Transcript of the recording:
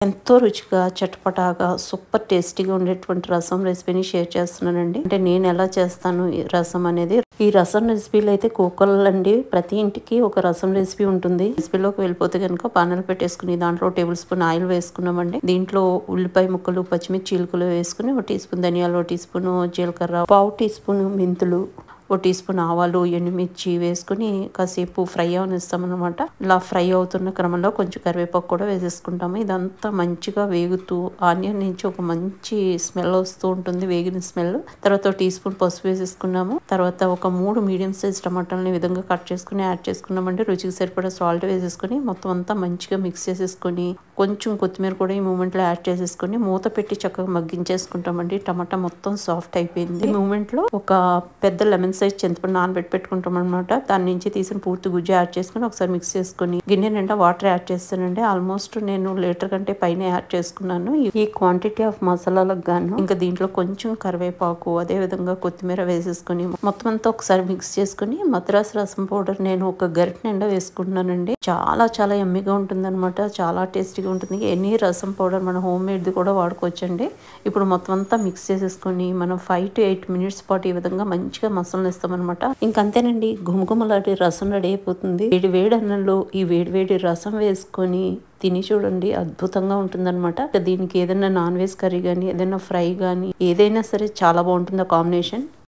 ఎంతో రుచిగా చటపటాగా సూపర్ టేస్టీగా ఉండేటువంటి రసం రెసిపీని షేర్ చేస్తున్నానండి. అంటే నేను ఎలా చేస్తాను ఈ రసం అనేది. ఈ రసం రెసిపీలో అయితే కుక్కర్లండి ప్రతి ఇంటికి ఒక రసం రెసిపీ ఉంటుంది. రెసిపీలోకి వెళ్ళిపోతే కనుక పానలు పెట్టేసుకుని దాంట్లో టేబుల్ స్పూన్ ఆయిల్ వేసుకున్నామండి. దీంట్లో ఉల్లిపాయ ముక్కలు, పచ్చిమిర్చి చీలికలు వేసుకుని 1 టీ స్పూన్ ధనియాలు, 1 టీ స్పూన్ జీలకర్ర, 1/2 టీ స్పూన్ మెంతులు, 1 టీ స్పూన్ ఆవాలు, ఎండుమిర్చి వేసుకుని కాసేపు ఫ్రై అవనిస్తామన్నమాట. ఇలా ఫ్రై అవుతున్న క్రమంలో కొంచెం కరివేపాకు కూడా వేసేసుకుంటాము. ఇదంతా మంచిగా వేగుతూ ఆనియన్ నుంచి ఒక మంచి స్మెల్ వస్తూ ఉంటుంది, వేగిన స్మెల్. తర్వాత 1 టీ స్పూన్ పసుపు వేసేసుకున్నాము. తర్వాత ఒక 3 మీడియం సైజ్ టమాటాలని ఈ విధంగా కట్ చేసుకుని యాడ్ చేసుకున్నామండి. రుచికి సరిపడా సాల్ట్ వేసేసుకుని మొత్తం అంతా మంచిగా మిక్స్ చేసేసుకుని కొంచెం కొత్తిమీర కూడా ఈ మూమెంట్ లో యాడ్ చేసేసుకుని మూత పెట్టి చక్కగా మగ్గించేసుకుంటామండి. టమాటా మొత్తం సాఫ్ట్ అయిపోయింది. ఈ మూమెంట్ లో ఒక పెద్ద లెమన్ సైజ్ చింతపండు నానబెట్టి పెట్టుకుంటాం అనమాట. దాని నుంచి తీసిన పూర్తి గుజ్జు యాడ్ చేసుకుని ఒకసారి మిక్స్ చేసుకుని గిన్నె నిండా వాటర్ యాడ్ చేస్తానండి. ఆల్మోస్ట్ నేను లీటర్ కంటే పైన యాడ్ చేసుకున్నాను. ఈ క్వాంటిటీ ఆఫ్ మసాలాలకు గాను ఇంకా దీంట్లో కొంచెం కరివేపాకు అదే విధంగా కొత్తిమీర వేసేసుకుని మొత్తం అంతా ఒకసారి మిక్స్ చేసుకుని మద్రాస్ రసం పౌడర్ నేను ఒక గరిటె నిండా వేసుకుంటున్నానండి. చాలా చాలా ఎమ్మిగా ఉంటుంది అనమాట. చాలా టేస్టీగా ఉంటుంది. ఎనీ రసం పౌడర్ మన హోమ్ మేడ్ది కూడా వాడుకోవచ్చండి. ఇప్పుడు మొత్తం అంతా మిక్స్ చేసేసుకొని మనం 5 to 8 minutes పాటు ఈ విధంగా మంచిగా మసాలా ఇస్తామన్నమాట. ఇంకంతేనండి, గుమగుమలాంటి రసం రెడీ అయిపోతుంది. వేడి వేడి అన్నంలో ఈ వేడి వేడి రసం వేసుకొని తిని చూడండి, అద్భుతంగా ఉంటుందన్నమాట. దీనికి ఏదైనా నాన్ వెజ్ కర్రీ కానీ ఏదైనా ఫ్రై కానీ ఏదైనా సరే చాలా బాగుంటుంది ఆ కాంబినేషన్.